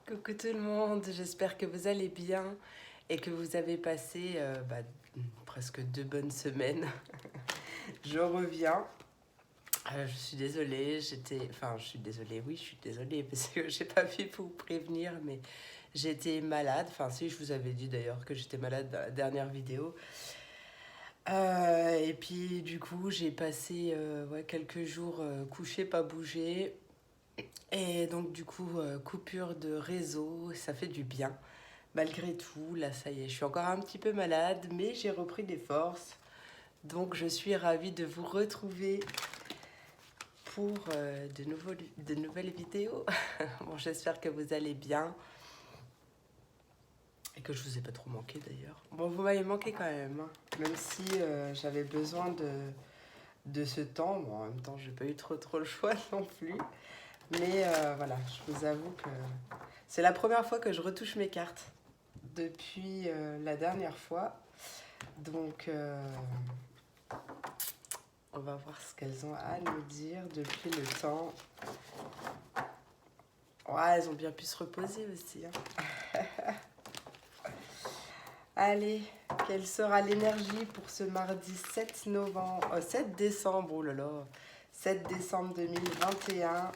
Coucou tout le monde, j'espère que vous allez bien et que vous avez passé presque 2 bonnes semaines. Je reviens. Je suis désolée, oui, je suis désolée parce que j'ai pas pu vous prévenir, mais j'étais malade. Enfin, si, je vous avais dit d'ailleurs que j'étais malade dans la dernière vidéo. Et puis, du coup, j'ai passé quelques jours couchée, pas bougée. Et donc, du coup, coupure de réseau, ça fait du bien. Malgré tout, là, ça y est, je suis encore un petit peu malade, mais j'ai repris des forces. Donc, je suis ravie de vous retrouver pour de nouvelles vidéos. Bon, j'espère que vous allez bien et que je vous ai pas trop manqué d'ailleurs. Bon, vous m'avez manqué quand même, hein. Même si j'avais besoin de ce temps. Bon, en même temps, j'ai pas eu trop le choix non plus. Mais voilà, je vous avoue que c'est la première fois que je retouche mes cartes depuis la dernière fois. Donc, on va voir ce qu'elles ont à nous dire depuis le temps. Ouais, elles ont bien pu se reposer aussi, hein. Allez, quelle sera l'énergie pour ce mardi 7 décembre, oh là là, 7 décembre 2021.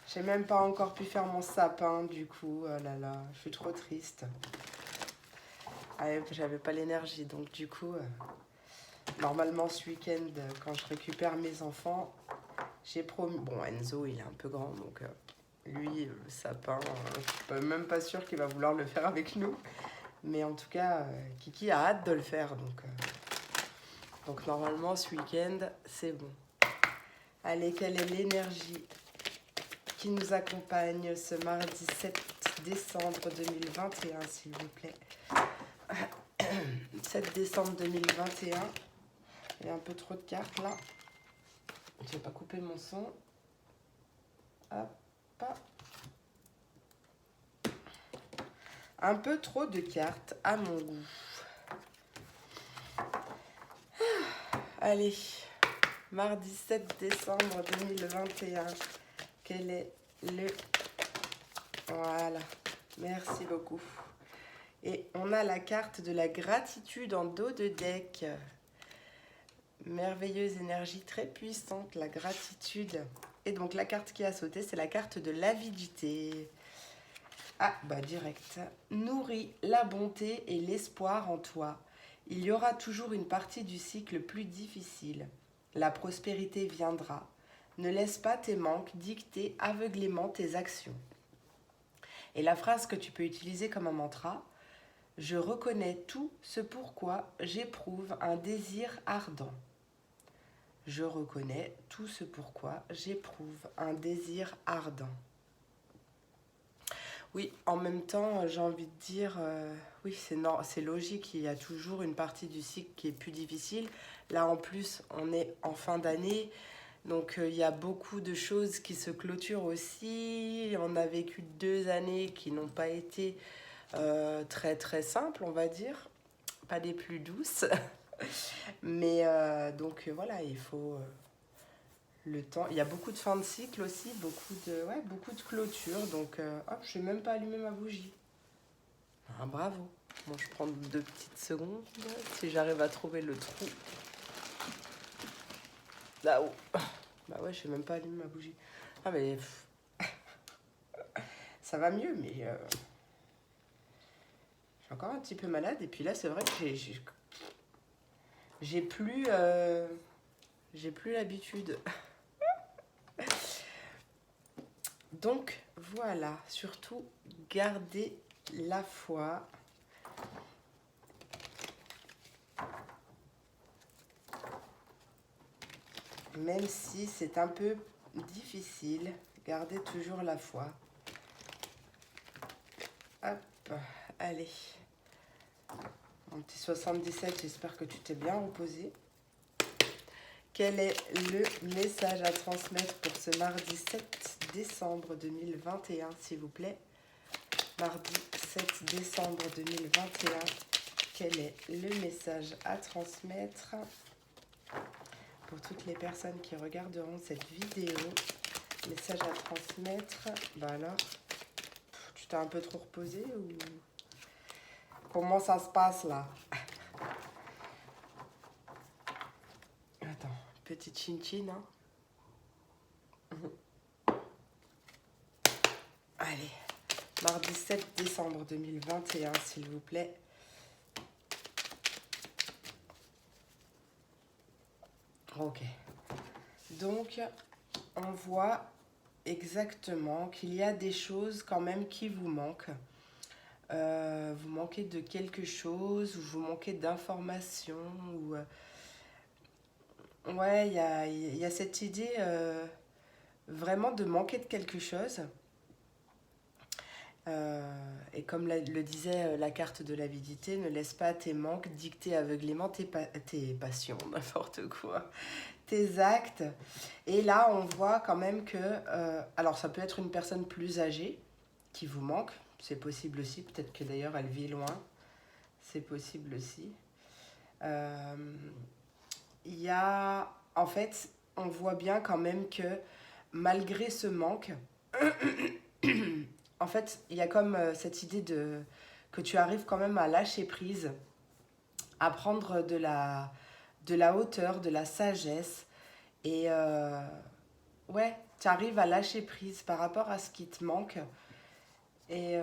J'ai même pas encore pu faire mon sapin, du coup, oh là là, je suis trop triste. J'avais pas l'énergie, donc du coup, normalement ce week-end, quand je récupère mes enfants, j'ai promis. Bon, Enzo, il est un peu grand, donc lui, le sapin, je suis même pas sûre qu'il va vouloir le faire avec nous. Mais en tout cas, Kiki a hâte de le faire, donc normalement ce week-end, c'est bon. Allez, quelle est l'énergie qui nous accompagne ce mardi 7 décembre 2021, s'il vous plaît? 7 décembre 2021. Il y a un peu trop de cartes là. Je vais pas couper mon son. Hop. Un peu trop de cartes à mon goût. Allez, mardi 7 décembre 2021. Quel est le... Voilà, merci beaucoup. Et on a la carte de la gratitude en dos de deck. Merveilleuse énergie très puissante, la gratitude. Et donc la carte qui a sauté, c'est la carte de l'avidité. Ah, bah direct. Nourris la bonté et l'espoir en toi. Il y aura toujours une partie du cycle plus difficile. La prospérité viendra. Ne laisse pas tes manques dicter aveuglément tes actions. Et la phrase que tu peux utiliser comme un mantra: je reconnais tout ce pourquoi j'éprouve un désir ardent. Je reconnais tout ce pourquoi j'éprouve un désir ardent. Oui, en même temps, j'ai envie de dire, oui, c'est logique, il y a toujours une partie du cycle qui est plus difficile. Là, en plus, on est en fin d'année, donc il y a beaucoup de choses qui se clôturent aussi. On a vécu 2 années qui n'ont pas été très simples, on va dire, pas des plus douces. Mais donc voilà, il faut le temps. Il y a beaucoup de fins de cycle aussi, beaucoup de clôture. Donc hop, je n'ai même pas allumé ma bougie. Ah, bravo. Bon, je prends 2 petites secondes si j'arrive à trouver le trou. Là-haut. Bah ouais, je n'ai même pas allumé ma bougie. Ah mais ça va mieux, mais je suis encore un petit peu malade. Et puis là, c'est vrai que j'ai plus l'habitude. Donc voilà, surtout gardez la foi. Même si c'est un peu difficile, gardez toujours la foi. Hop, allez. Mon petit 77, j'espère que tu t'es bien reposé. Quel est le message à transmettre pour ce mardi 7 décembre 2021, s'il vous plaît? Mardi 7 décembre 2021, quel est le message à transmettre pour toutes les personnes qui regarderont cette vidéo Message à transmettre. Bah alors, tu t'es un peu trop reposé ou comment ça se passe là? Attends, petite chin-chin, hein. Allez, mardi 7 décembre 2021, s'il vous plaît. Ok. Donc, on voit exactement qu'il y a des choses quand même qui vous manquent. Vous manquez de quelque chose, ou vous manquez d'informations, ou... ouais, il y a cette idée vraiment de manquer de quelque chose. Et comme le disait la carte de l'avidité, ne laisse pas tes manques dicter aveuglément tes passions, n'importe quoi, tes actes. Et là, on voit quand même que... alors, ça peut être une personne plus âgée qui vous manque, c'est possible aussi. Peut-être que d'ailleurs, elle vit loin, c'est possible aussi. Il y a... En fait, on voit bien quand même que malgré ce manque... En fait, il y a comme cette idée de que tu arrives quand même à lâcher prise, à prendre de la hauteur, de la sagesse. Et ouais, tu arrives à lâcher prise par rapport à ce qui te manque. Et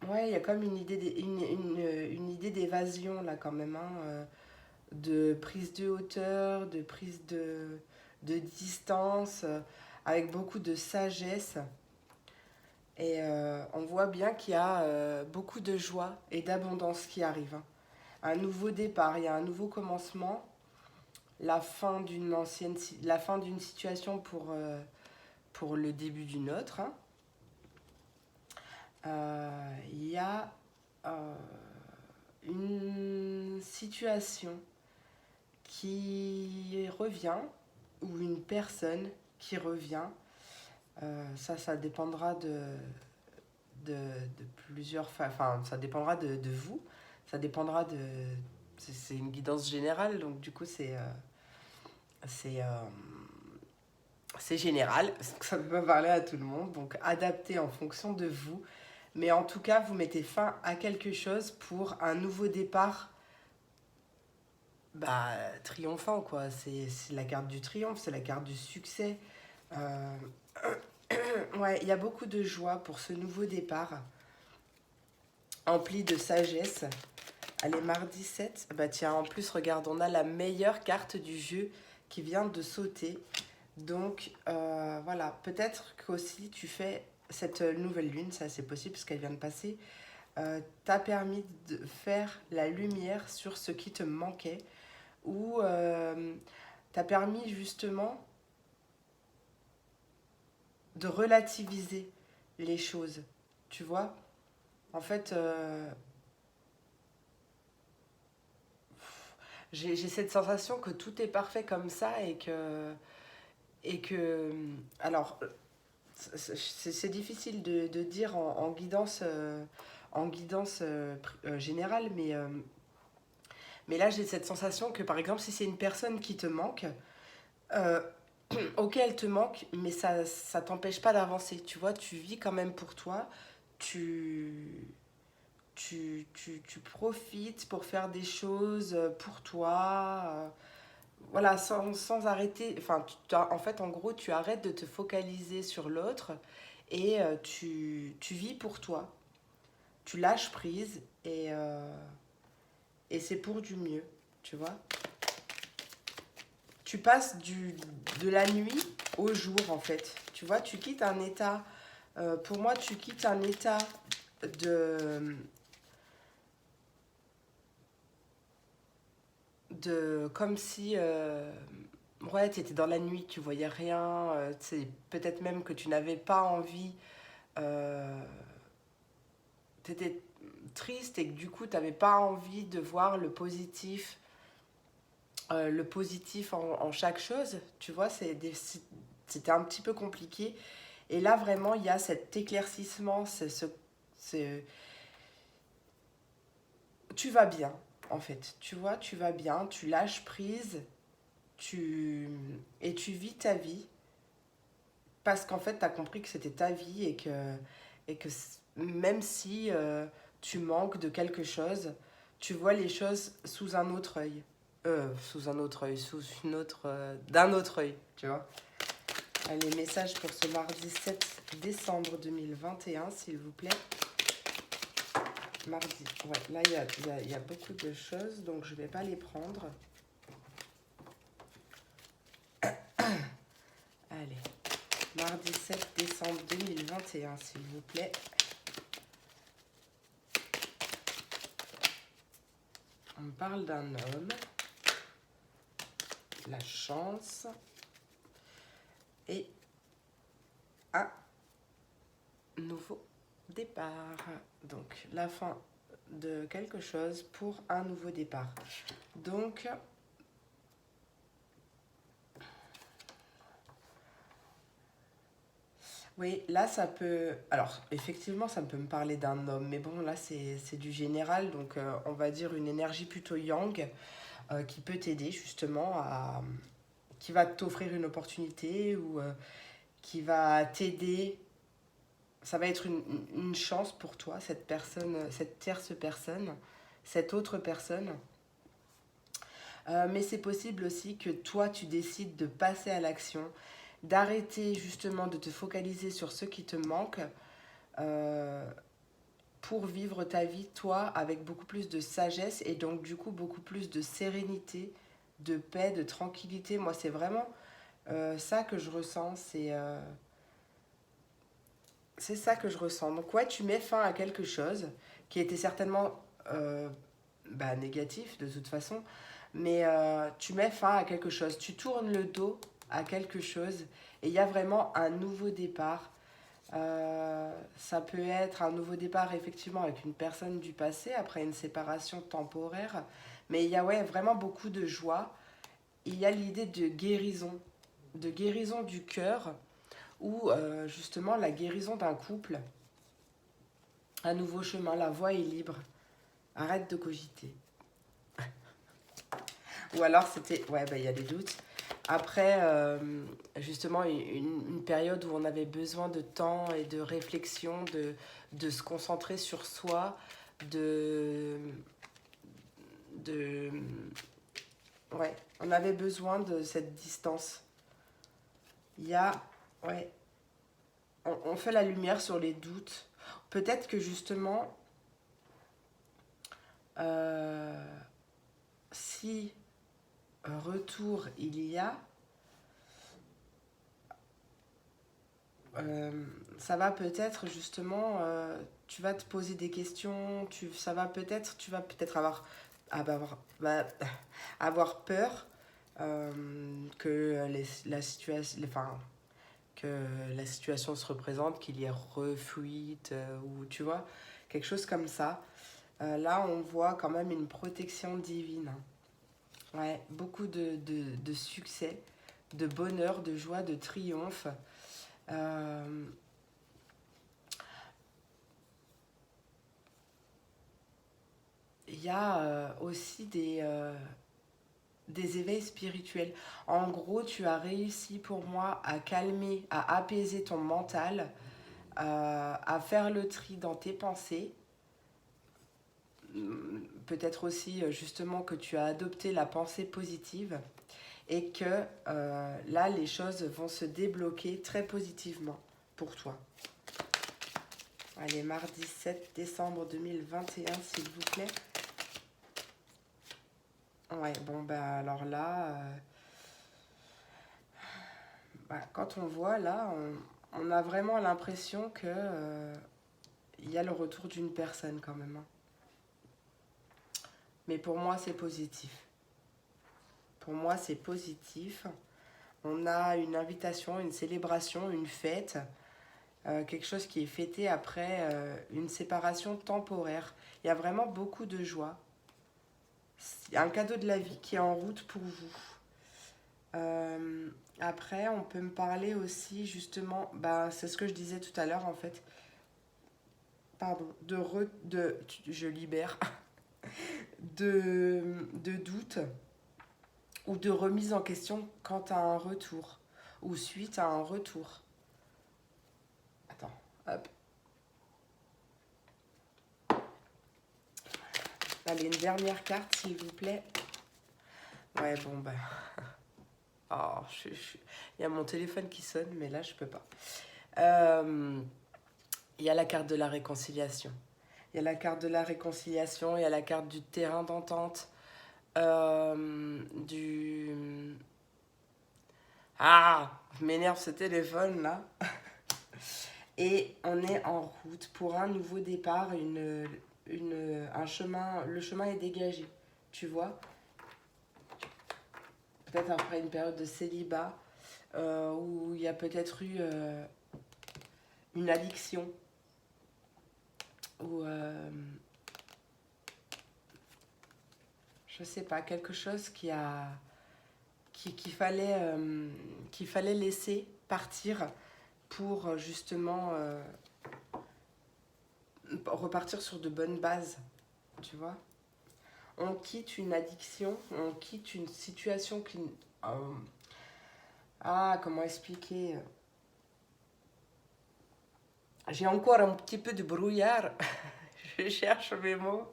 ouais, il y a comme une idée une idée d'évasion là quand même, hein, de prise de hauteur, de prise de distance, avec beaucoup de sagesse. Et on voit bien qu'il y a beaucoup de joie et d'abondance qui arrive, hein. Un nouveau départ, il y a un nouveau commencement, la fin d'une situation pour le début d'une autre, hein. Il y a une situation qui revient ou une personne qui revient. Ça dépendra de plusieurs... Enfin, ça dépendra de vous. Ça dépendra de... C'est une guidance générale, donc du coup, c'est, c'est général. Ça ne peut pas parler à tout le monde, donc adaptez en fonction de vous. Mais en tout cas, vous mettez fin à quelque chose pour un nouveau départ, bah, triomphant, quoi. C'est la carte du triomphe, c'est la carte du succès. Euh, ouais, il y a beaucoup de joie pour ce nouveau départ, empli de sagesse. Allez, mardi 7. Bah tiens, en plus, regarde, on a la meilleure carte du jeu qui vient de sauter. Donc, voilà, peut-être qu'aussi tu fais cette nouvelle lune, ça c'est possible parce qu'elle vient de passer, t'a permis de faire la lumière sur ce qui te manquait, ou t'a permis justement de relativiser les choses, tu vois. En fait, j'ai cette sensation que tout est parfait comme ça et que alors, c'est difficile de dire en guidance générale, mais là j'ai cette sensation que par exemple si c'est une personne qui te manque, euh, ok elle te manque, mais ça t'empêche pas d'avancer, tu vois, tu vis quand même pour toi, tu, tu profites pour faire des choses pour toi, voilà, sans arrêter, enfin, en fait, en gros, tu arrêtes de te focaliser sur l'autre et tu vis pour toi. Tu lâches prise et c'est pour du mieux, tu vois. Tu passes de la nuit au jour, en fait. Tu vois, tu quittes un état, pour moi, tu quittes un état de, comme si ouais, tu étais dans la nuit, tu voyais rien, peut-être même que tu n'avais pas envie, euh, tu étais triste et que du coup tu n'avais pas envie de voir le positif en chaque chose, tu vois, c'était un petit peu compliqué. Et là vraiment il y a cet éclaircissement, c'est- tu vas bien en fait, tu vois, tu vas bien, tu lâches prise. et tu vis ta vie parce qu'en fait, tu as compris que c'était ta vie et que même si tu manques de quelque chose, tu vois les choses sous un autre œil. Sous un autre œil, sous une autre, d'un autre œil, tu vois. Les messages pour ce mardi 7 décembre 2021, s'il vous plaît. Mardi, ouais, là il y a beaucoup de choses, donc je ne vais pas les prendre. Allez, mardi 7 décembre 2021, s'il vous plaît. On me parle d'un homme, la chance et un nouveau départ. Donc, la fin de quelque chose pour un nouveau départ. Donc, oui, là, ça peut... Alors, effectivement, ça peut me parler d'un homme, mais bon, là, c'est du général, donc on va dire une énergie plutôt yang qui peut t'aider justement à... qui va t'offrir une opportunité ou qui va t'aider. Ça va être une chance pour toi, cette personne, cette tierce personne, cette autre personne. Mais c'est possible aussi que toi, tu décides de passer à l'action, d'arrêter justement de te focaliser sur ce qui te manque euh, pour vivre ta vie, toi, avec beaucoup plus de sagesse et donc du coup beaucoup plus de sérénité, de paix, de tranquillité. Moi, c'est vraiment ça que je ressens, c'est ça que je ressens. Donc ouais, tu mets fin à quelque chose qui était certainement négatif de toute façon, mais tu mets fin à quelque chose, tu tournes le dos à quelque chose et il y a vraiment un nouveau départ. Ça peut être un nouveau départ effectivement avec une personne du passé après une séparation temporaire, mais il y a ouais, vraiment beaucoup de joie. Il y a l'idée de guérison du cœur ou justement la guérison d'un couple, un nouveau chemin, la voie est libre, arrête de cogiter. Ou alors c'était, ouais, il y a des doutes. Après, justement, une période où on avait besoin de temps et de réflexion, de se concentrer sur soi, de, de... Ouais, on avait besoin de cette distance. Il y a... Ouais, on fait la lumière sur les doutes. Peut-être que justement, euh, si retour il y a, ça va peut-être justement, tu vas te poser des questions, tu vas peut-être avoir peur que la situation, enfin, que la situation se représente, qu'il y ait refuite ou tu vois, quelque chose comme ça. Là, on voit quand même une protection divine. Ouais, beaucoup de succès, de bonheur, de joie, de triomphe. Euh, Il y a aussi des éveils spirituels. En gros, tu as réussi pour moi à calmer, à apaiser ton mental, à faire le tri dans tes pensées. Peut-être aussi justement que tu as adopté la pensée positive et que là, les choses vont se débloquer très positivement pour toi. Allez, mardi 7 décembre 2021, s'il vous plaît. Ouais, bon, bah alors là, quand on voit là, on a vraiment l'impression que il y a le retour d'une personne quand même, hein. Mais pour moi, c'est positif. Pour moi, c'est positif. On a une invitation, une célébration, une fête, quelque chose qui est fêté après une séparation temporaire. Il y a vraiment beaucoup de joie. Il y a un cadeau de la vie qui est en route pour vous. Après, on peut me parler aussi justement, c'est ce que je disais tout à l'heure en fait, pardon, je libère, de doute ou de remise en question quant à un retour ou suite à un retour. Attends, hop. Allez, une dernière carte, s'il vous plaît. Ouais, bon, bah... Oh, il y a mon téléphone qui sonne, mais là, je peux pas. Il y a la carte de la réconciliation. Il y a la carte de la réconciliation, il y a la carte du terrain d'entente, du... Ah, m'énerve ce téléphone, là. Et on est en route pour un nouveau départ, un chemin, le chemin est dégagé, tu vois. Peut-être après une période de célibat, où il y a peut-être eu une addiction, ou je sais pas, quelque chose qu'il fallait laisser partir pour justement repartir sur de bonnes bases, tu vois. On quitte une addiction, on quitte une situation qui... comment expliquer? J'ai encore un petit peu de brouillard, je cherche mes mots.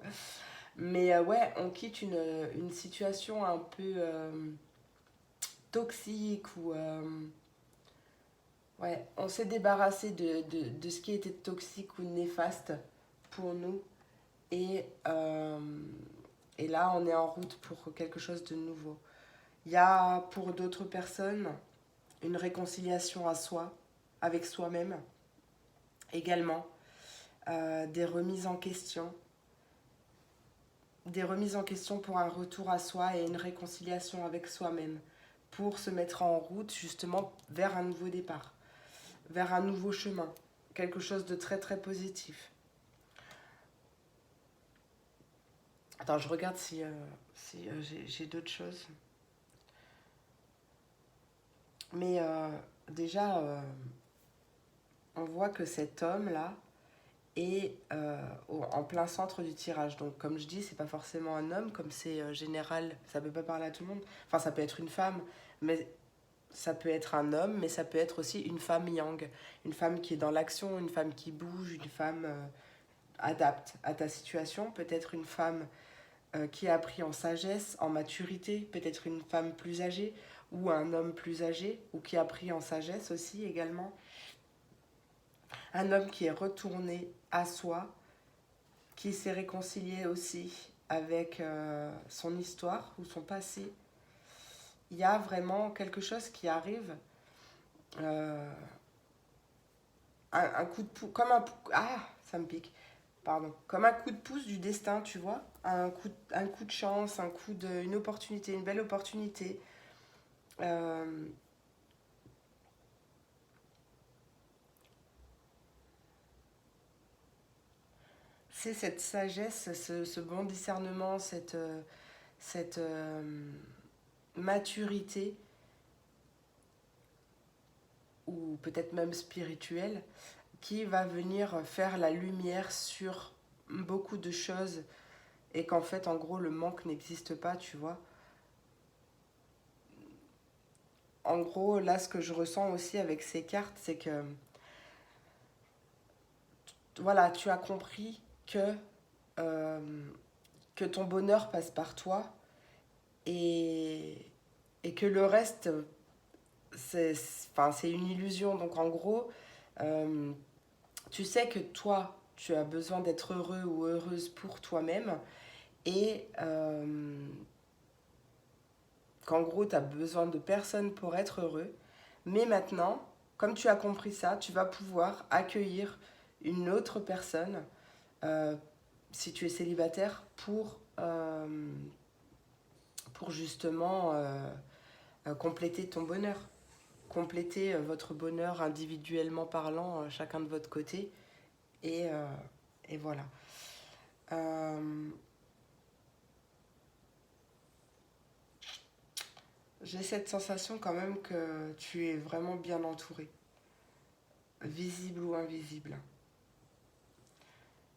Mais ouais, on quitte une situation un peu toxique ou... ouais, on s'est débarrassé de ce qui était toxique ou néfaste pour nous. Et, euh, et là, on est en route pour quelque chose de nouveau. Il y a pour d'autres personnes une réconciliation à soi, avec soi-même également, des remises en question. Des remises en question pour un retour à soi et une réconciliation avec soi-même, pour se mettre en route justement vers un nouveau départ, vers un nouveau chemin, quelque chose de très très positif. Attends, je regarde si j'ai d'autres choses. Mais déjà, on voit que cet homme-là est en plein centre du tirage. Donc, comme je dis, c'est pas forcément un homme, comme c'est général, ça peut pas parler à tout le monde. Enfin, ça peut être une femme, mais ça peut être un homme, mais ça peut être aussi une femme yang. Une femme qui est dans l'action, une femme qui bouge, une femme adapte à ta situation. Peut-être une femme qui a appris en sagesse, en maturité, peut-être une femme plus âgée ou un homme plus âgé, ou qui a appris en sagesse aussi également. Un homme qui est retourné à soi, qui s'est réconcilié aussi avec son histoire ou son passé. Il y a vraiment quelque chose qui arrive, euh, un coup de pouce, comme un... Ah, ça me pique. Pardon. Comme un coup de pouce du destin, tu vois. Un coup de chance, une opportunité, une belle opportunité. Euh, c'est cette sagesse, ce bon discernement, cette maturité, ou peut-être même spirituelle, qui va venir faire la lumière sur beaucoup de choses et qu'en fait, en gros, le manque n'existe pas, tu vois. En gros, là, ce que je ressens aussi avec ces cartes, c'est que, voilà, tu as compris euh, que ton bonheur passe par toi et, et que le reste, c'est une illusion. Donc, en gros, euh, tu sais que toi, tu as besoin d'être heureux ou heureuse pour toi-même et qu'en gros, tu as besoin de personne pour être heureux. Mais maintenant, comme tu as compris ça, tu vas pouvoir accueillir une autre personne, euh, si tu es célibataire, pour justement compléter ton bonheur. Compléter votre bonheur individuellement parlant, chacun de votre côté. Et, euh, et voilà. Euh, j'ai cette sensation quand même que tu es vraiment bien entouré, visible ou invisible.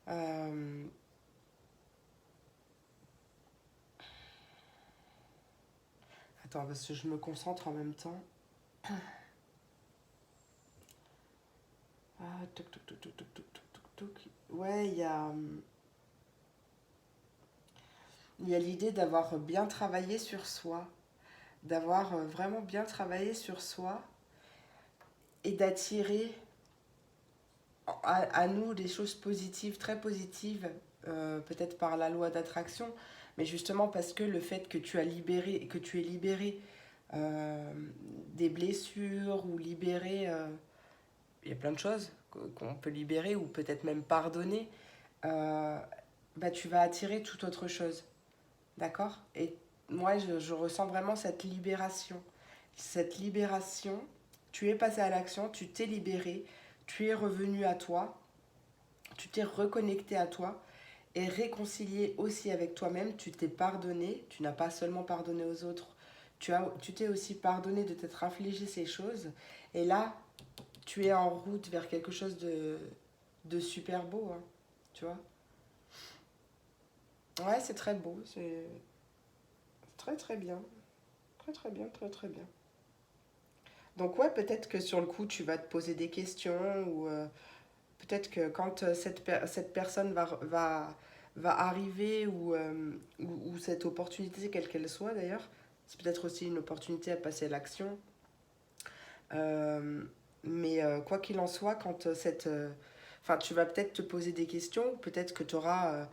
Euh, Attends, parce que je me concentre en même temps. Ah, toc, toc, toc, toc, toc, toc, toc, toc, toc. Ouais, il y a l'idée d'avoir bien travaillé sur soi, d'avoir vraiment bien travaillé sur soi et d'attirer à nous des choses positives, très positives, peut-être par la loi d'attraction, mais justement parce que le fait que tu aies libéré des blessures ou libéré, il y a plein de choses qu'on peut libérer ou peut-être même pardonner, euh, bah, tu vas attirer toute autre chose. D'accord? Et moi, je ressens vraiment cette libération. Cette libération, tu es passé à l'action, tu t'es libéré, tu es revenu à toi, tu t'es reconnecté à toi et réconcilié aussi avec toi-même. Tu t'es pardonné, tu n'as pas seulement pardonné aux autres, tu t'es aussi pardonné de t'être infligé ces choses. Et là, tu es en route vers quelque chose de super beau, hein, tu vois? Ouais, c'est très beau, c'est très très bien. Très très bien, très très bien. Donc ouais, peut-être que sur le coup, tu vas te poser des questions ou peut-être que quand cette personne va arriver ou cette opportunité, quelle qu'elle soit d'ailleurs, c'est peut-être aussi une opportunité à passer à l'action. Euh, mais quoi qu'il en soit, enfin, tu vas peut-être te poser des questions, peut-être que tu auras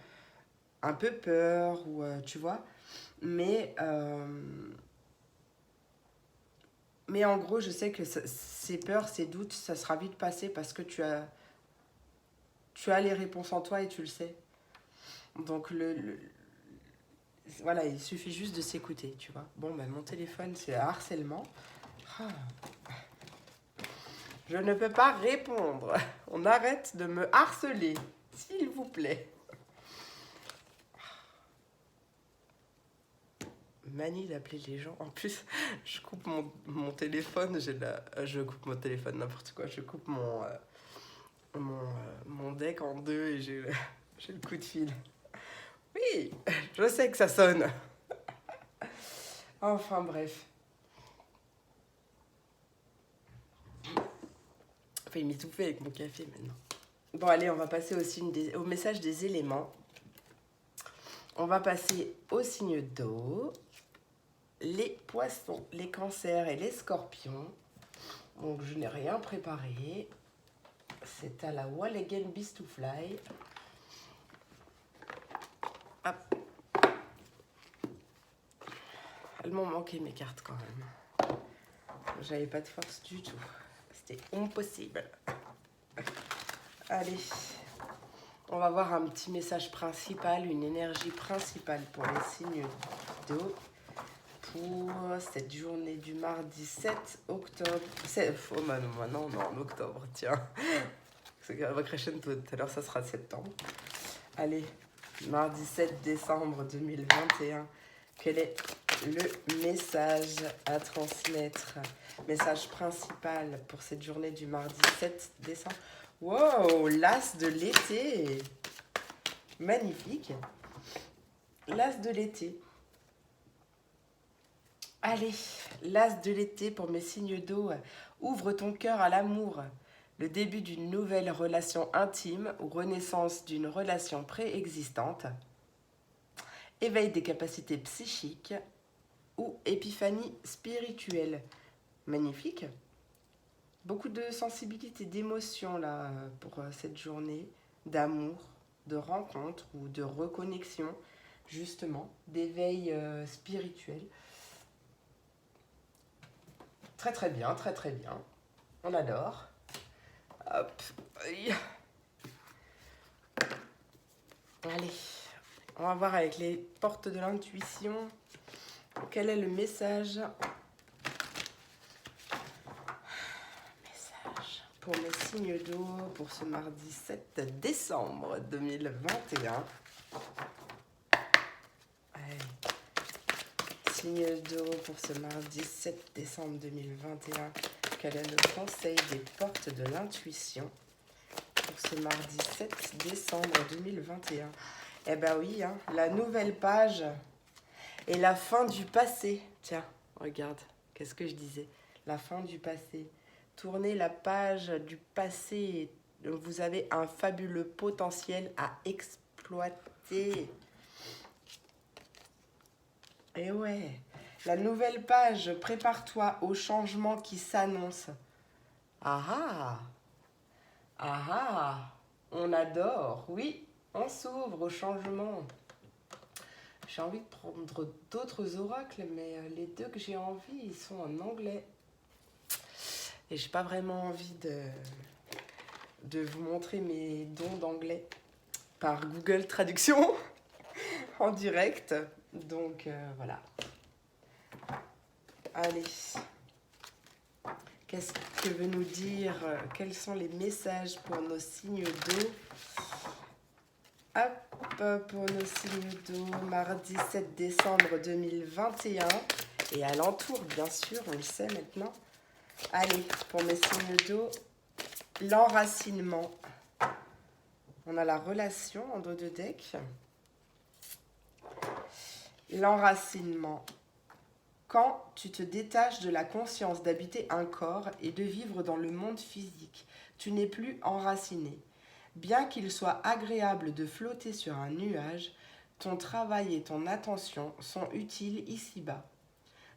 un peu peur ou tu vois, mais... Mais en gros, je sais que ces peurs, ces doutes, ça sera vite passé parce que tu as les réponses en toi et tu le sais. Donc, voilà, il suffit juste de s'écouter, tu vois. Bon, ben, mon téléphone, c'est harcèlement. Ah, je ne peux pas répondre. On arrête de me harceler, s'il vous plaît. Manie d'appeler les gens. En plus, je coupe mon téléphone. Je coupe mon téléphone, n'importe quoi. Je coupe mon deck en deux et j'ai le coup de fil. Oui, je sais que ça sonne. Enfin bref. Enfin, il m'étouffait avec mon café maintenant. Bon, allez, on va passer au message des éléments. On va passer au signe d'eau, les poissons, les cancers et les scorpions. Donc, je n'ai rien préparé. C'est à la Wall Again Beast to Fly. Hop. Elles m'ont manqué mes cartes quand même. J'avais pas de force du tout. C'était impossible. Allez, on va voir un petit message principal, une énergie principale pour les signes d'eau pour cette journée du mardi 7 octobre. Oh, non, en octobre, tiens. C'est va crescendo tout à l'heure, ça sera septembre. Allez, mardi 7 décembre 2021. Quel est le message à transmettre? Message principal pour cette journée du mardi 7 décembre. Wow, l'as de l'été. Magnifique. L'as de l'été. Allez, l'as de l'été pour mes signes d'eau. Ouvre ton cœur à l'amour. Le début d'une nouvelle relation intime ou renaissance d'une relation préexistante. Éveil des capacités psychiques ou épiphanie spirituelle. Magnifique. Beaucoup de sensibilité, d'émotion là pour cette journée, d'amour, de rencontre ou de reconnexion, justement, d'éveil spirituel. Très très bien, très très bien. On adore. Hop. Allez, on va voir avec les portes de l'intuition. Quel est le message pour mes signes d'eau pour ce mardi 7 décembre 2021. Allez. Signe d'eau pour ce mardi 7 décembre 2021. Quel est le conseil des portes de l'intuition pour ce mardi 7 décembre 2021? Eh ben oui, hein, la nouvelle page et la fin du passé. Tiens, Regarde, qu'est-ce que je disais? La fin du passé. Tournez la page du passé. Vous avez un fabuleux potentiel à exploiter. Et ouais, la nouvelle page, prépare-toi au changement qui s'annonce. Ah ah, ah ah, on adore, oui, on s'ouvre au changement. J'ai envie de prendre d'autres oracles, mais les deux que j'ai envie, ils sont en anglais. Et j'ai pas vraiment envie de vous montrer mes dons d'anglais par Google Traduction en direct. Donc voilà. Allez. Qu'est-ce que veut nous dire? Quels sont les messages pour nos signes d'eau? Hop, pour nos signes d'eau, mardi 7 décembre 2021. Et alentour, bien sûr, on le sait maintenant. Allez, pour mes signes d'eau, l'enracinement. On a la relation en dos de deck. L'enracinement. Quand tu te détaches de la conscience d'habiter un corps et de vivre dans le monde physique, tu n'es plus enraciné. Bien qu'il soit agréable de flotter sur un nuage, ton travail et ton attention sont utiles ici-bas.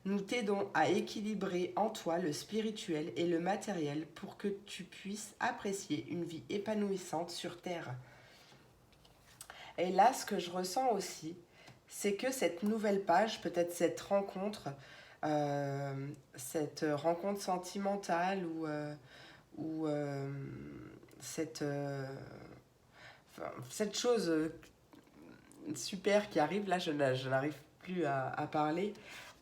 Nous t'aidons à équilibrer en toi le spirituel et le matériel pour que tu puisses apprécier une vie épanouissante sur Terre. Et là, ce que je ressens aussi, c'est que cette nouvelle page, peut-être cette rencontre sentimentale ou cette chose super qui arrive, là je n'arrive plus à parler,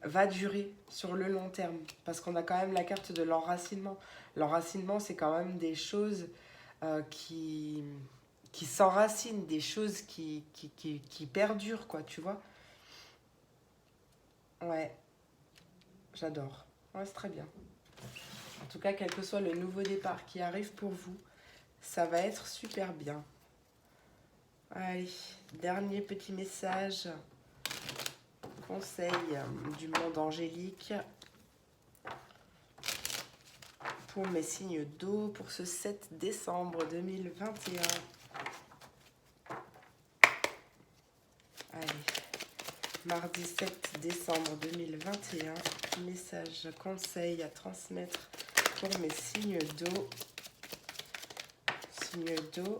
va durer sur le long terme. Parce qu'on a quand même la carte de l'enracinement. L'enracinement, c'est quand même des choses qui s'enracinent, des choses qui perdurent, quoi, tu vois. Ouais, j'adore. Ouais, c'est très bien. En tout cas, quel que soit le nouveau départ qui arrive pour vous, ça va être super bien. Allez, dernier petit message, conseil du monde angélique pour mes signes d'eau pour ce 7 décembre 2021. Allez, mardi 7 décembre 2021, message, conseil à transmettre pour mes signes d'eau. Signes d'eau,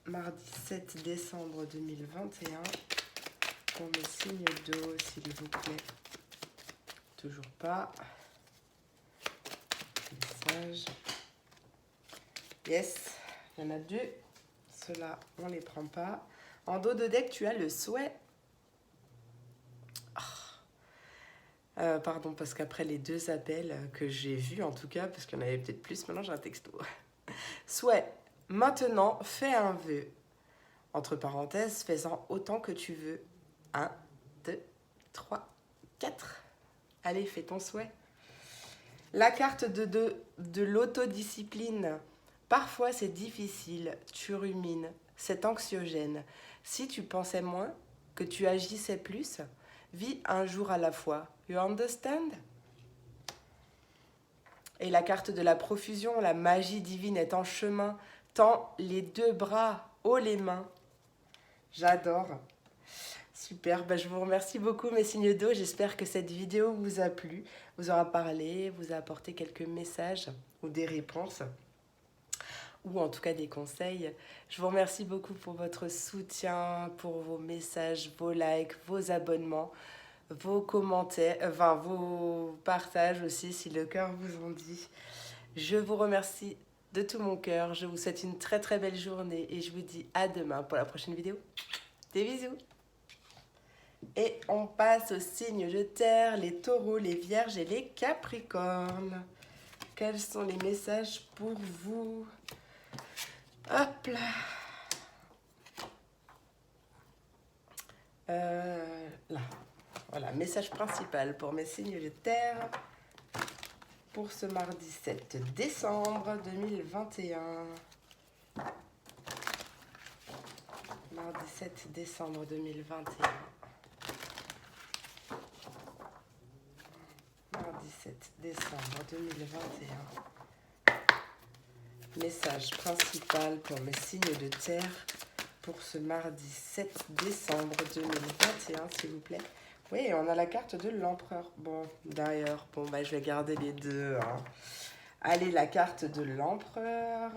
mardi 7 décembre 2021, pour mes signes d'eau, s'il vous plaît. Toujours pas. Message. Yes, il y en a deux. Ceux-là, on les prend pas. En dos de deck, tu as le souhait. Pardon, parce qu'après les deux appels que j'ai vus, en tout cas, parce qu'il y en avait peut-être plus, maintenant j'ai un texto. Souhait. Maintenant, fais un vœu. Entre parenthèses, fais-en autant que tu veux. 1, 2, 3, 4. Allez, fais ton souhait. La carte de l'autodiscipline. Parfois, c'est difficile, tu rumines, c'est anxiogène. Si tu pensais moins, que tu agissais plus, vis un jour à la fois. You understand? Et la carte de la profusion, la magie divine est en chemin. Tends les deux bras, haut les mains. J'adore. Super, je vous remercie beaucoup mes signes d'eau. J'espère que cette vidéo vous a plu, vous aura parlé, vous a apporté quelques messages ou des réponses, ou en tout cas des conseils. Je vous remercie beaucoup pour votre soutien, pour vos messages, vos likes, vos abonnements, vos commentaires, vos partages aussi si le cœur vous en dit. Je vous remercie de tout mon cœur. Je vous souhaite une très très belle journée et je vous dis à demain pour la prochaine vidéo. Des bisous! Et on passe aux signes de terre, les taureaux, les vierges et les capricornes. Quels sont les messages pour vous? Hop là. Là. Voilà, message principal pour mes signes de terre pour ce mardi 7 décembre 2021. Mardi 7 décembre 2021. décembre 2021. Message principal pour mes signes de terre pour ce mardi 7 décembre 2021, s'il vous plaît. Oui, on a la carte de l'empereur. Bon, d'ailleurs, bon, bah, je vais garder les deux. Hein. Allez, la carte de l'empereur.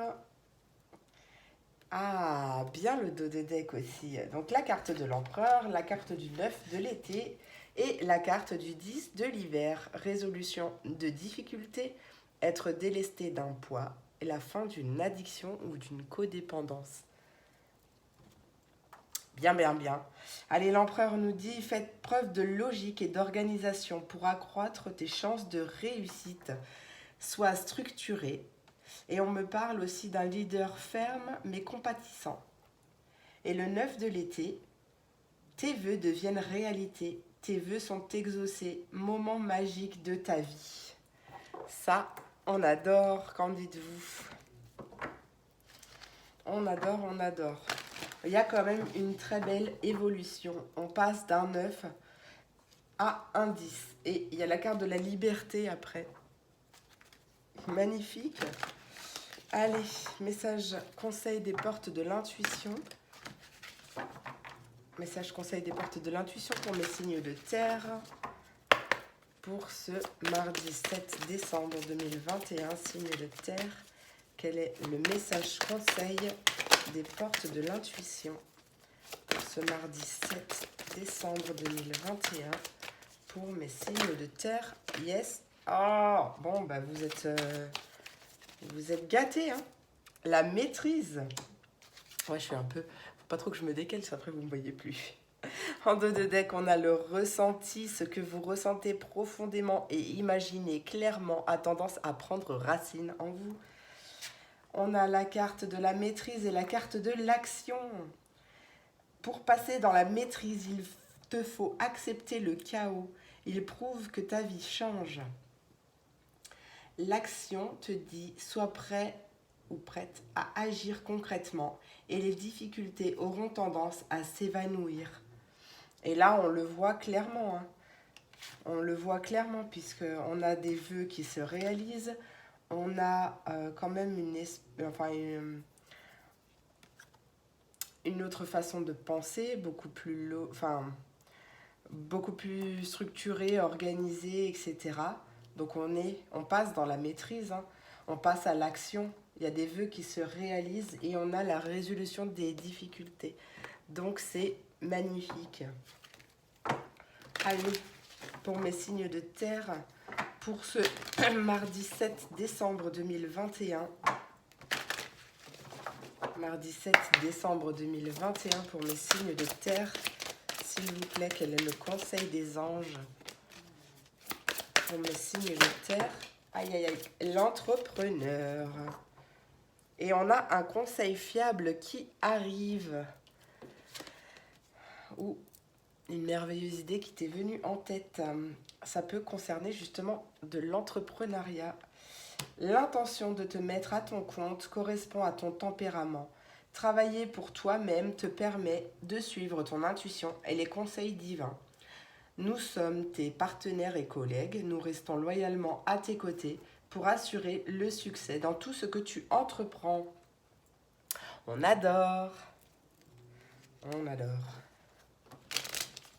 Ah, bien le dos de deck aussi. Donc, la carte de l'empereur, la carte du 9 de l'été et la carte du 10 de l'hiver. Résolution de difficultés, être délesté d'un poids et la fin d'une addiction ou d'une codépendance. Bien, bien, bien. Allez, l'empereur nous dit, faites preuve de logique et d'organisation pour accroître tes chances de réussite. Sois structuré. Et on me parle aussi d'un leader ferme mais compatissant. Et le 9 de l'été, tes vœux deviennent réalité. Tes vœux sont exaucés. Moment magique de ta vie. Ça, on adore, qu'en dites-vous? On adore, on adore. Il y a quand même une très belle évolution. On passe d'un 9 à un 10. Et il y a la carte de la liberté après. Magnifique. Allez, message conseil des portes de l'intuition. Message conseil des portes de l'intuition pour mes signes de terre. Pour ce mardi 7 décembre 2021, signe de terre. Quel est le message conseil des portes de l'intuition pour ce mardi 7 décembre 2021 pour mes signes de terre? Yes. Oh, bon, bah vous êtes gâtés, hein. La maîtrise. Ouais, je suis un peu... Faut pas trop que je me décale, après vous ne me voyez plus. En dos de deck, on a le ressenti. Ce que vous ressentez profondément et imaginez clairement a tendance à prendre racine en vous. On a la carte de la maîtrise et la carte de l'action. Pour passer dans la maîtrise, il te faut accepter le chaos. Il prouve que ta vie change. L'action te dit, sois prêt ou prête à agir concrètement et les difficultés auront tendance à s'évanouir. Et là, on le voit clairement. Hein. On le voit clairement puisqu'on a des vœux qui se réalisent. On a quand même une autre façon de penser, beaucoup plus structurée, organisée, etc. Donc on passe dans la maîtrise, hein. On passe à l'action. Il y a des vœux qui se réalisent et on a la résolution des difficultés. Donc c'est magnifique. Allez, pour mes signes de terre, pour ce mardi 7 décembre 2021. Mardi 7 décembre 2021 pour mes signes de terre. S'il vous plaît, quel est le conseil des anges pour mes signes de terre? Aïe, aïe, aïe, l'entrepreneur. Et on a un conseil fiable qui arrive. Ou une merveilleuse idée qui t'est venue en tête. Ça peut concerner justement de l'entrepreneuriat. L'intention de te mettre à ton compte correspond à ton tempérament. Travailler pour toi-même te permet de suivre ton intuition et les conseils divins. Nous sommes tes partenaires et collègues. Nous restons loyalement à tes côtés pour assurer le succès dans tout ce que tu entreprends. On adore. On adore.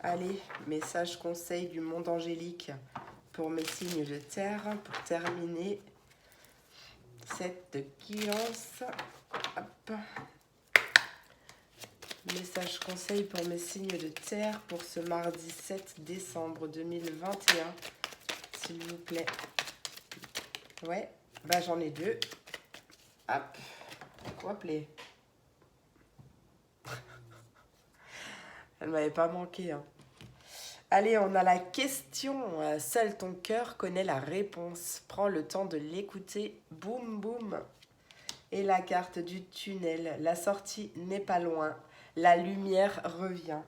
Allez, message conseil du monde angélique pour mes signes de terre pour terminer cette guidance. Hop. Message conseil pour mes signes de terre pour ce mardi 7 décembre 2021. S'il vous plaît. Ouais, bah j'en ai deux. Hop. Hop les. Elle m'avait pas manqué. Hein. Allez, on a la question. Seul ton cœur connaît la réponse. Prends le temps de l'écouter. Boum, boum. Et la carte du tunnel. La sortie n'est pas loin. La lumière revient.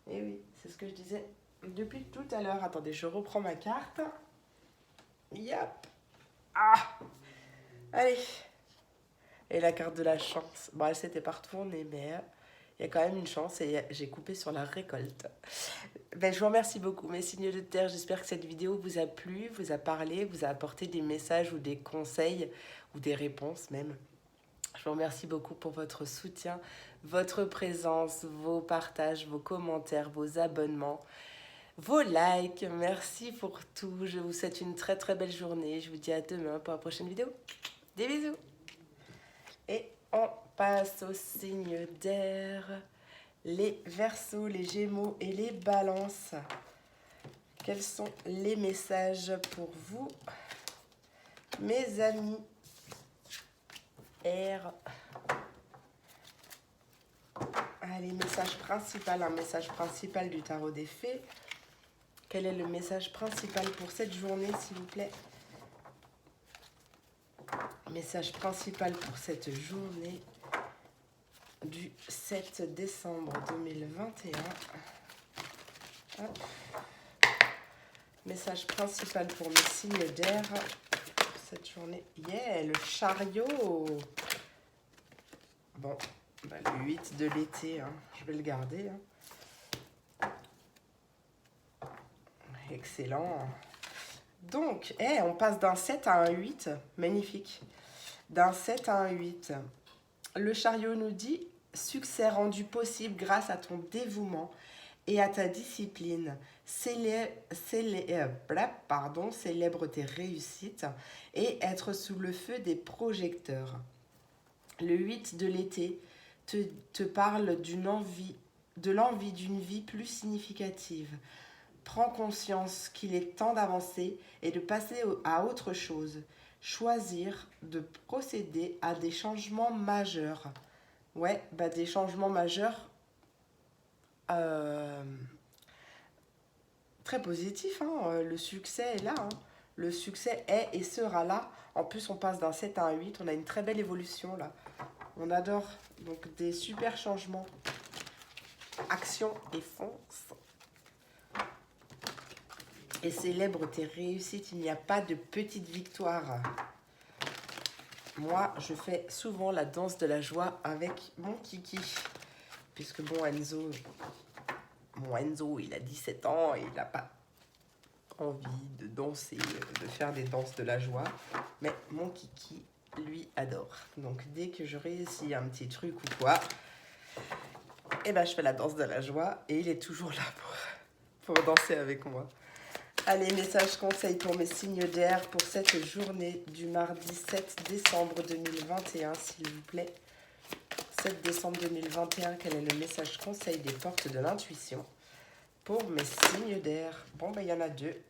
Et oui, c'est ce que je disais depuis tout à l'heure. Attendez, je reprends ma carte. Yep. Ah. Allez. Et la carte de la chance. Bon, elle s'était pas retournée, mais il il y a quand même une chance et j'ai coupé sur la récolte. Ben, je vous remercie beaucoup, mes signes de terre. J'espère que cette vidéo vous a plu, vous a parlé, vous a apporté des messages ou des conseils ou des réponses même. Je vous remercie beaucoup pour votre soutien, votre présence, vos partages, vos commentaires, vos abonnements, vos likes. Merci pour tout. Je vous souhaite une très très belle journée. Je vous dis à demain pour la prochaine vidéo. Des bisous. Et on passe aux signes d'air. Les Verseaux, les Gémeaux et les Balances. Quels sont les messages pour vous, mes amis Air? Allez, message principal, un message principal du tarot des fées. Quel est le message principal pour cette journée, s'il vous plaît? Message principal pour cette journée du 7 décembre 2021. Hop. Message principal pour mes signes d'air pour cette journée. Yeah, le chariot. Bon, bah, le 8 de l'été, hein, je vais le garder. Hein. Excellent. Donc, on passe d'un 7 à un 8. Magnifique. D'un 7 à un 8. Le chariot nous dit « Succès rendu possible grâce à ton dévouement et à ta discipline. Célèbre tes réussites et être sous le feu des projecteurs. » Le 8 de l'été te parle de l'envie d'une vie plus significative. Prends conscience qu'il est temps d'avancer et de passer à autre chose. Choisir de procéder à des changements majeurs. Ouais, bah des changements majeurs très positifs. Hein. Le succès est là. Hein. Le succès est et sera là. En plus, on passe d'un 7 à un 8. On a une très belle évolution là. On adore. Donc des super changements. Action et fonce. Et célèbre tes réussites, il n'y a pas de petite victoire. Moi, je fais souvent la danse de la joie avec mon kiki. Puisque mon Enzo, il a 17 ans et il n'a pas envie de danser, de faire des danses de la joie. Mais mon kiki, lui, adore. Donc, dès que je réussis un petit truc ou quoi, eh ben, je fais la danse de la joie et il est toujours là pour danser avec moi. Allez, message conseil pour mes signes d'air pour cette journée du mardi 7 décembre 2021, s'il vous plaît. 7 décembre 2021, quel est le message conseil des portes de l'intuition pour mes signes d'air? Bon, ben, il y en a deux.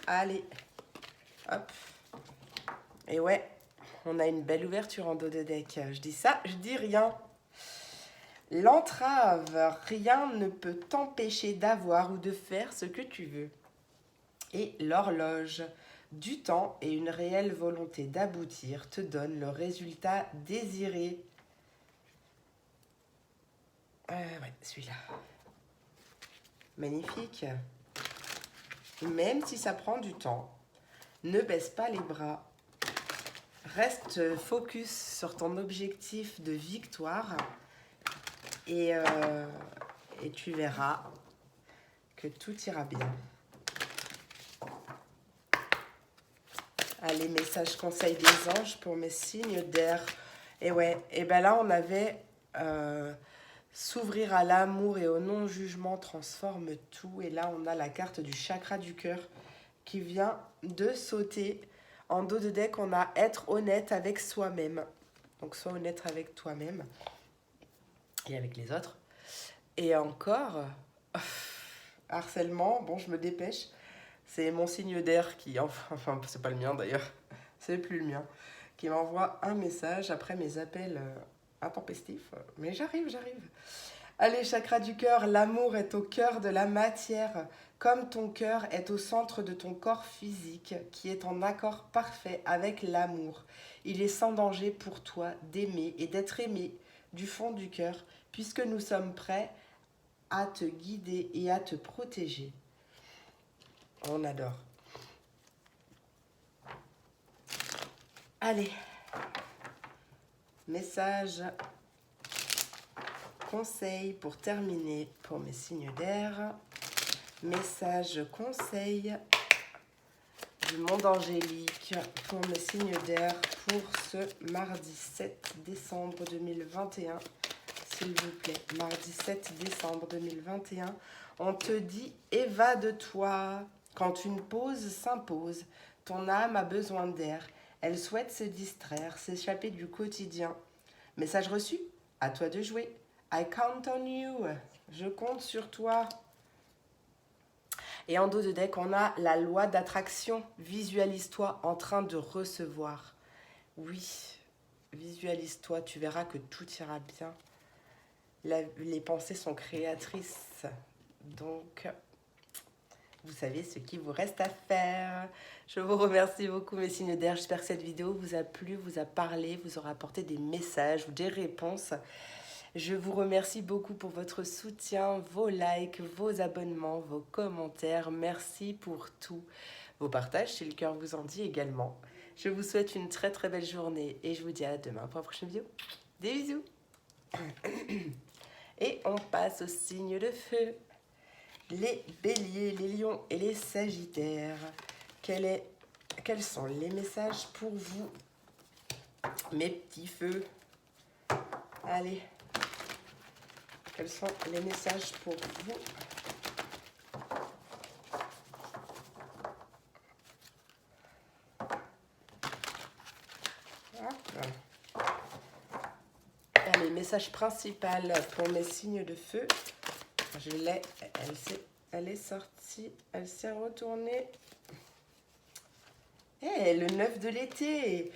Allez, hop. Et ouais, on a une belle ouverture en dos de deck. Je dis ça, je dis rien. L'entrave, rien ne peut t'empêcher d'avoir ou de faire ce que tu veux. Et l'horloge, du temps et une réelle volonté d'aboutir te donne le résultat désiré. Ouais, celui-là. Magnifique. Même si ça prend du temps, ne baisse pas les bras. Reste focus sur ton objectif de victoire et tu verras que tout ira bien. Allez, message conseil des anges pour mes signes d'air. Et ouais, et ben là on avait s'ouvrir à l'amour et au non-jugement transforme tout. Et là on a la carte du chakra du cœur qui vient de sauter. En dos de deck, on a être honnête avec soi-même. Donc sois honnête avec toi-même et avec les autres. Et encore, harcèlement, bon je me dépêche. C'est mon signe d'air qui, enfin c'est pas le mien d'ailleurs, c'est plus le mien, qui m'envoie un message après mes appels intempestifs. Mais j'arrive. Allez, chakra du cœur, l'amour est au cœur de la matière, comme ton cœur est au centre de ton corps physique, qui est en accord parfait avec l'amour. Il est sans danger pour toi d'aimer et d'être aimé du fond du cœur, puisque nous sommes prêts à te guider et à te protéger. On adore. Allez. Message conseil pour terminer pour mes signes d'air. Message conseil du monde angélique pour mes signes d'air pour ce mardi 7 décembre 2021. S'il vous plaît, mardi 7 décembre 2021. On te dit évade-toi. Quand une pause s'impose, ton âme a besoin d'air. Elle souhaite se distraire, s'échapper du quotidien. Message reçu, à toi de jouer. I count on you. Je compte sur toi. Et en dos de deck, on a la loi d'attraction. Visualise-toi en train de recevoir. Oui, visualise-toi, tu verras que tout ira bien. Les pensées sont créatrices. Donc, vous savez ce qu'il vous reste à faire. Je vous remercie beaucoup mes signes d'air. J'espère que cette vidéo vous a plu, vous a parlé, vous aura apporté des messages ou des réponses. Je vous remercie beaucoup pour votre soutien, vos likes, vos abonnements, vos commentaires. Merci pour tout. Vos partages, si le cœur vous en dit également. Je vous souhaite une très très belle journée et je vous dis à demain pour la prochaine vidéo. Des bisous. Et on passe aux signes de feu. Les béliers, les lions et les sagittaires. Quels sont les messages pour vous, mes petits feux? Allez. Quels sont les messages pour vous? Allez, message principal pour mes signes de feu. Je l'ai, elle est sortie, elle s'est retournée. Eh, le 9 de l'été.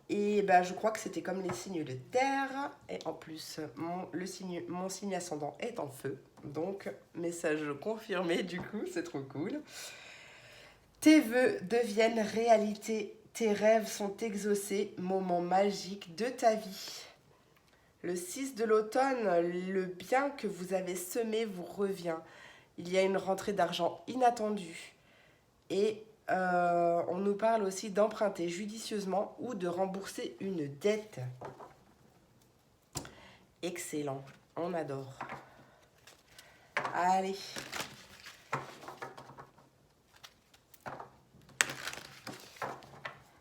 Et ben, je crois que c'était comme les signes de terre. Et en plus, mon signe ascendant est en feu. Donc, message confirmé, du coup, c'est trop cool. Tes vœux deviennent réalité. Tes rêves sont exaucés. Moment magique de ta vie. Le 6 de l'automne, le bien que vous avez semé vous revient. Il y a une rentrée d'argent inattendue. Et on nous parle aussi d'emprunter judicieusement ou de rembourser une dette. Excellent, on adore. Allez.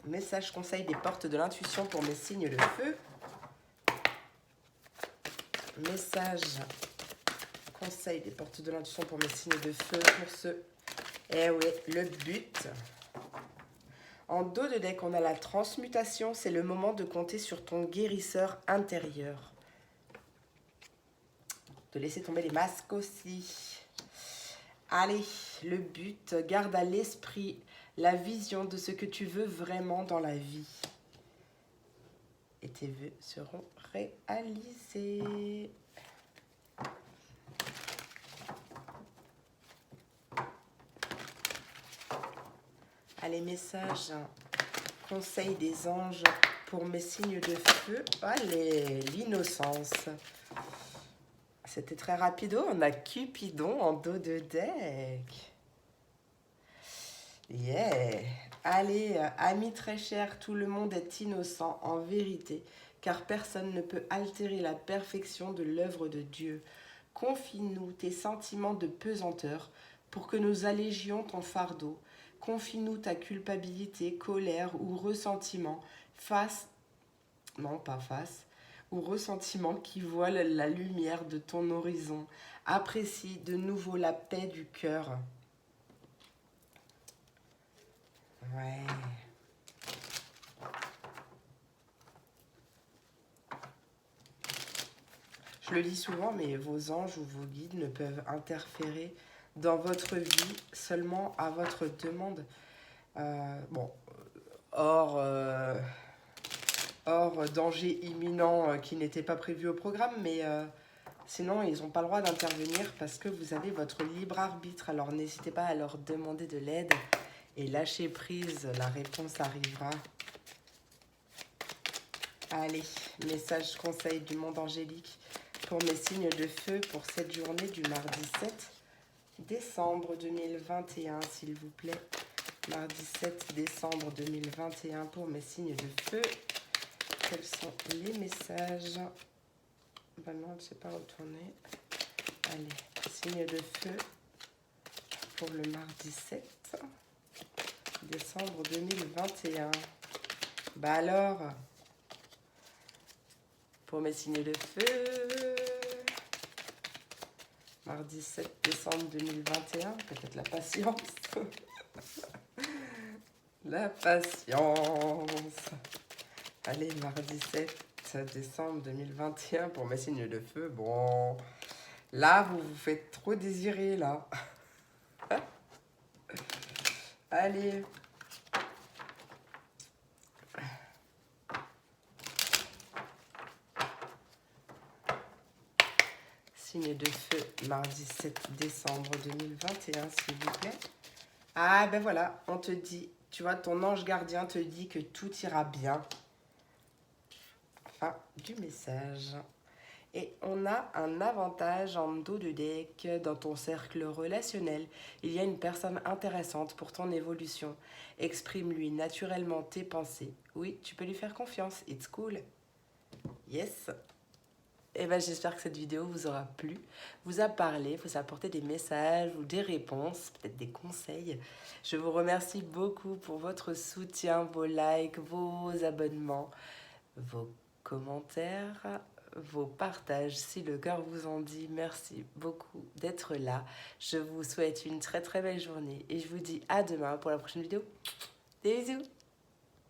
Message conseil des portes de l'intuition pour mes signes de feu. Message conseil des portes de l'intuition pour mes signes de feu pour ce... Eh oui, le but. En dos de deck, on a la transmutation. C'est le moment de compter sur ton guérisseur intérieur. De laisser tomber les masques aussi. Allez, le but, garde à l'esprit la vision de ce que tu veux vraiment dans la vie. Et tes vœux seront réalisés. Allez, message, conseil des anges pour mes signes de feu. Allez, l'innocence. C'était très rapido. On a Cupidon en dos de deck. Yeah. Allez, amis très chers, tout le monde est innocent en vérité, car personne ne peut altérer la perfection de l'œuvre de Dieu. Confie-nous tes sentiments de pesanteur pour que nous allégions ton fardeau. Confie-nous ta culpabilité, colère ou ressentiment ou ressentiment qui voile la lumière de ton horizon. Apprécie de nouveau la paix du cœur. Ouais. Je le dis souvent, mais vos anges ou vos guides ne peuvent interférer dans votre vie seulement à votre demande. Hors danger imminent qui n'était pas prévu au programme, mais sinon ils n'ont pas le droit d'intervenir parce que vous avez votre libre arbitre. Alors n'hésitez pas à leur demander de l'aide et lâchez prise, la réponse arrivera. Allez, message conseil du monde angélique pour mes signes de feu pour cette journée du mardi 7 décembre 2021, s'il vous plaît. Mardi 7 décembre 2021 pour mes signes de feu. Quels sont les messages Bah non, elle ne s'est pas retournée. Allez, signe de feu pour le mardi 7 décembre 2021. Bah alors, pour mes signes de feu, mardi 7 décembre 2021, peut-être la patience. La patience. Allez, mardi 7 décembre 2021 pour mes signes de feu. Bon, là, vous vous faites trop désirer, là. Allez. Signe de feu, mardi 7 décembre 2021, s'il vous plaît. Ah, ben voilà, on te dit, tu vois, ton ange gardien te dit que tout ira bien. Fin du message. Et on a un avantage en dos de deck dans ton cercle relationnel. Il y a une personne intéressante pour ton évolution. Exprime-lui naturellement tes pensées. Oui, tu peux lui faire confiance. It's cool. Yes. Et ben, j'espère que cette vidéo vous aura plu, vous a parlé, vous a apporté des messages ou des réponses, peut-être des conseils. Je vous remercie beaucoup pour votre soutien, vos likes, vos abonnements, vos commentaires, vos partages, si le cœur vous en dit. Merci beaucoup d'être là. Je vous souhaite une très très belle journée et je vous dis à demain pour la prochaine vidéo. Des bisous!